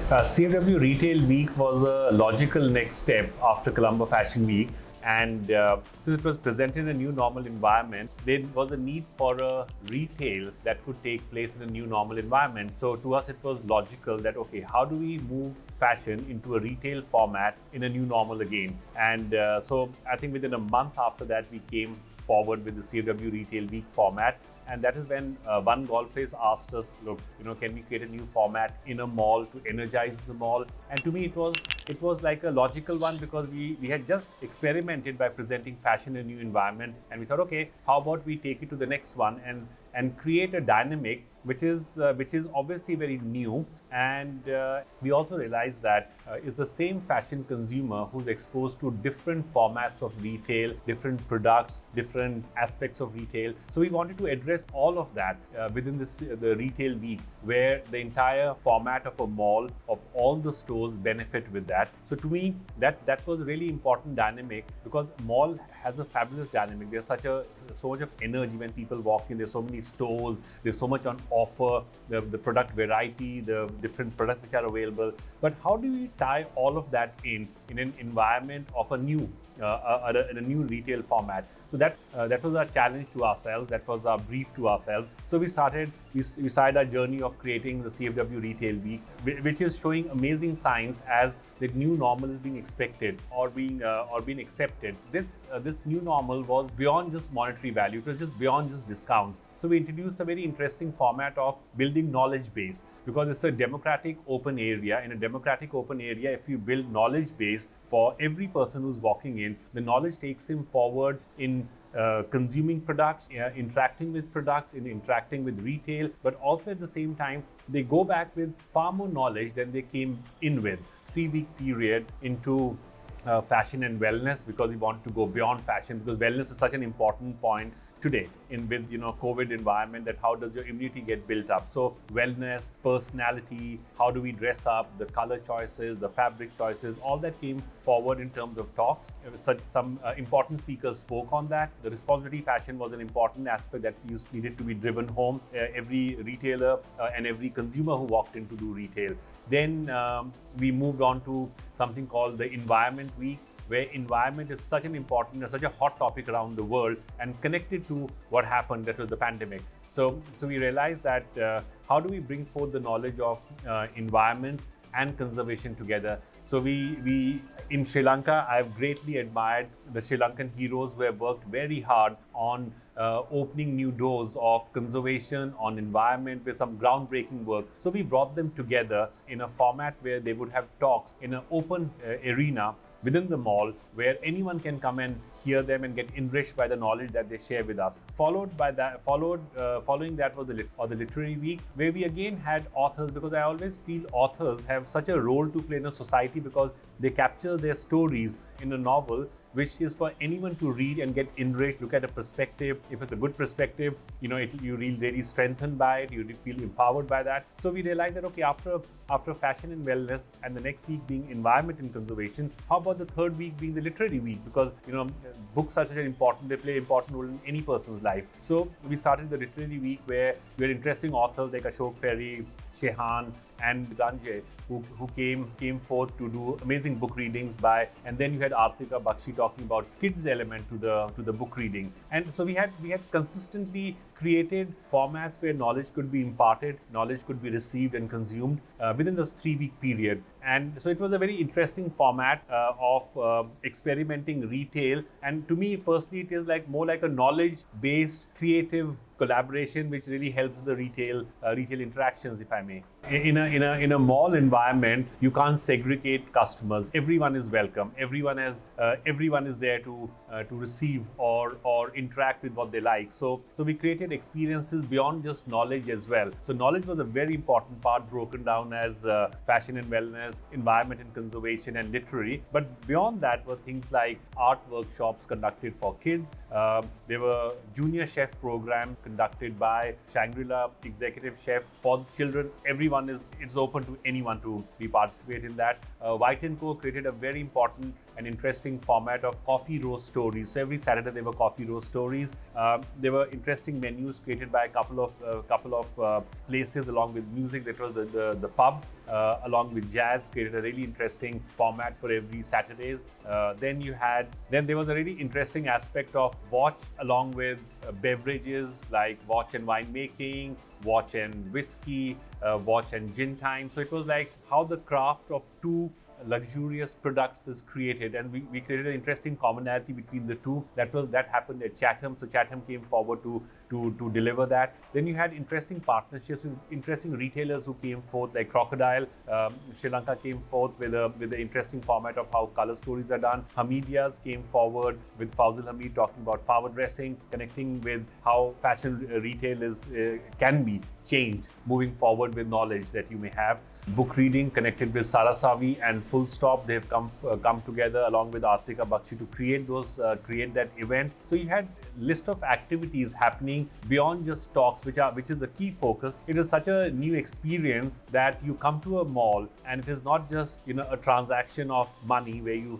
CFW Retail Week was a logical next step after Colombo Fashion Week. And since it was presented in a new normal environment, there was a need for a retail that could take place in a new normal environment. So to us, it was logical that, okay, how do we move fashion into a retail format in a new normal again? And so I think within a month after that, we came forward with the CFW Retail Week format. And that is when One Golf Face asked us, look, can we create a new format in a mall to energize the mall? And to me, it was like a logical one because we had just experimented by presenting fashion in a new environment, and we thought, okay, how about we take it to the next one and create a dynamic which is obviously very new. And we also realized that it's the same fashion consumer who's exposed to different formats of retail, different products, different aspects of retail. So we wanted to address all of that within the retail week, where the entire format of a mall, of all the stores, benefit with that. So to me, that was a really important dynamic, because mall has a fabulous dynamic. There's so much of energy when people walk in. There's so many stores. There's so much on offer. The product variety, the different products which are available. But how do we tie all of that in an environment of a new in a new retail format? So that was our challenge to ourselves. That was our brief to ourselves. So we started our journey of creating the CFW Retail Week, which is showing amazing signs as the new normal is being expected or being accepted. This new normal was beyond just monetary value. It was just beyond just discounts. So we introduced a very interesting format of building knowledge base, because it's a democratic open area. In a democratic open area, if you build knowledge base for every person who's walking in, the knowledge takes him forward in consuming products, interacting with products, in interacting with retail, but also at the same time, they go back with far more knowledge than they came in with. 3-week period into fashion and wellness, because we want to go beyond fashion, because wellness is such an important point today with COVID environment, that how does your immunity get built up? So wellness, personality, how do we dress up, the color choices, the fabric choices, all that came forward in terms of talks. Some important speakers spoke on that. The responsibility fashion was an important aspect that needed to be driven home. Every retailer and every consumer who walked in to do retail. Then we moved on to something called the Environment Week, where environment is such a hot topic around the world, and connected to what happened, that was the pandemic. So we realized that how do we bring forth the knowledge of environment and conservation together? So we in Sri Lanka, I've greatly admired the Sri Lankan heroes who have worked very hard on opening new doors of conservation, on environment, with some groundbreaking work. So we brought them together in a format where they would have talks in an open arena within the mall, where anyone can come and hear them and get enriched by the knowledge that they share with us. Following that was the literary week, where we again had authors, because I always feel authors have such a role to play in a society, because they capture their stories in a novel, which is for anyone to read and get enriched, look at a perspective. If it's a good perspective, you really strengthened by it, you feel empowered by that. So we realized that, okay, after fashion and wellness, and the next week being environment and conservation, how about the third week being the literary week? Because books are they play an important role in any person's life. So we started the literary week, where we had interesting authors like Ashok Ferry, Shehan, and Ajai, who came forth to do amazing book readings and then you had Artika Bakshi talking about kids element to the book reading. And so we had consistently created formats where knowledge could be imparted, knowledge could be received and consumed within this 3-week period. And so it was a very interesting format of experimenting retail. And to me personally, it is more like a knowledge-based creative collaboration, which really helps the retail interactions, if I may. In a mall environment, you can't segregate customers. Everyone is welcome. Everyone is there to receive or interact with what they like. So we created experiences beyond just knowledge as well. So knowledge was a very important part, broken down as fashion and wellness, environment and conservation, and literary. But beyond that were things like art workshops conducted for kids. There were junior chef programs conducted by Shangri-La Executive Chef for children. It's open to anyone to be participate in that. White & Co created a very important an interesting format of coffee roast stories. So every Saturday there were coffee roast stories. There were interesting menus created by a couple of places along with music. That was the pub. Along with jazz, created a really interesting format for every Saturdays. Then there was a really interesting aspect of watch along with beverages like watch and wine making, watch and whiskey, watch and gin time. So it was like how the craft of two luxurious products is created, and we created an interesting commonality between the two. That happened at Chatham. So Chatham came forward to deliver that. Then you had interesting partnerships with interesting retailers who came forth, like Crocodile. Sri Lanka came forth with the interesting format of how color stories are done. Hamidia's came forward with Fawzil Hamid talking about power dressing, connecting with how fashion retail can be changed moving forward with knowledge that you may have. Book reading connected with Sarasavi and Full Stop. They've come together along with Artika Bakshi to create that event. So you had list of activities happening beyond just talks, which is the key focus. It is such a new experience that you come to a mall and it is not just a transaction of money where you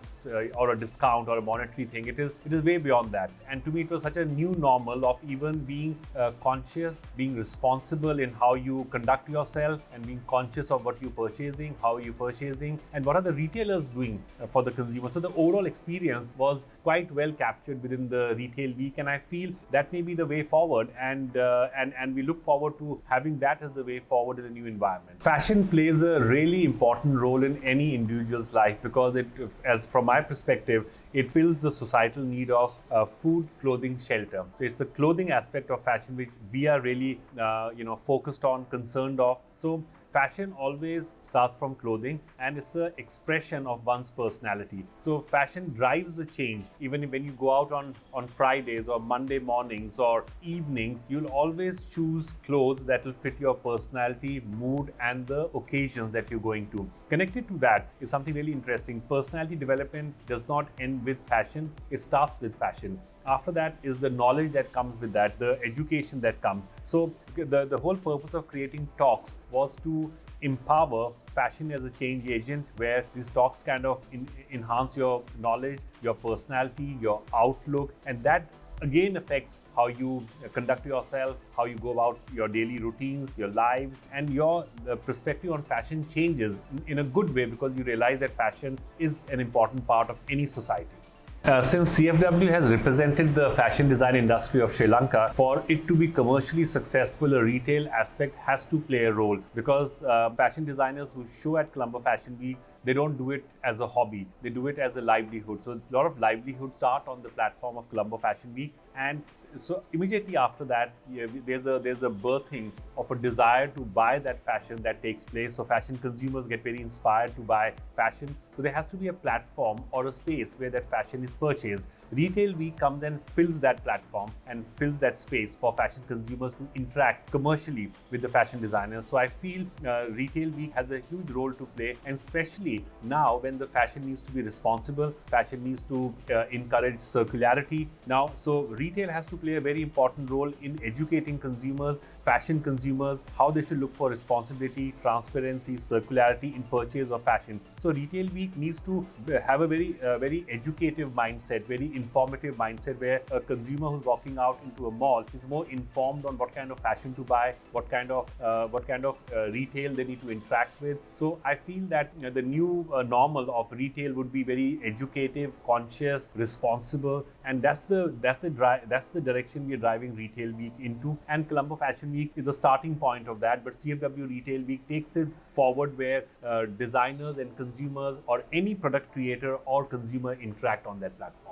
or a discount or a monetary thing. It is way beyond that. And to me, it was such a new normal of even being conscious, being responsible in how you conduct yourself, and being conscious of what you're purchasing, how you're purchasing, and what are the retailers doing for the consumer. So the overall experience was quite well captured within the retail week, and I feel that may be the way forward, and we look forward to having that as the way forward in a new environment. Fashion plays a really important role in any individual's life because as from my perspective, it fills the societal need of food, clothing, shelter. So it's the clothing aspect of fashion which we are really focused on, concerned of. So fashion always starts from clothing, and it's an expression of one's personality. So fashion drives the change. Even when you go out on Fridays or Monday mornings or evenings, you'll always choose clothes that will fit your personality, mood, and the occasions that you're going to. Connected to that is something really interesting. Personality development does not end with fashion, it starts with fashion. After that is the knowledge that comes with that, the education that comes. So the whole purpose of creating talks was to empower fashion as a change agent, where these talks kind of enhance your knowledge, your personality, your outlook, and that again affects how you conduct yourself, how you go about your daily routines, your lives, and your perspective on fashion changes in a good way, because you realize that fashion is an important part of any society. Since CFW has represented the fashion design industry of Sri Lanka, for it to be commercially successful, a retail aspect has to play a role, because fashion designers who show at Colombo Fashion Week, they don't do it as a hobby, they do it as a livelihood. So it's a lot of livelihood start on the platform of Colombo Fashion Week, and so immediately after that, there's a birthing of a desire to buy that fashion that takes place. So fashion consumers get very inspired to buy fashion. So there has to be a platform or a space where that fashion is purchased. Retail Week comes and fills that platform and fills that space for fashion consumers to interact commercially with the fashion designers. So I feel Retail Week has a huge role to play, and especially now when the fashion needs to be responsible, fashion needs to encourage circularity. Now, so retail has to play a very important role in educating consumers, fashion consumers, how they should look for responsibility, transparency, circularity in purchase of fashion. So Retail Week needs to have a very educative mindset, very informative mindset, where a consumer who's walking out into a mall is more informed on what kind of fashion to buy, what kind of retail they need to interact with. So I feel that the new normal of retail would be very educative, conscious, responsible, and that's the direction we are driving Retail Week into. And Colombo Fashion Week is the starting point of that, but CFW Retail Week takes it forward, where designers and consumers or any product creator or consumer interact on that platform.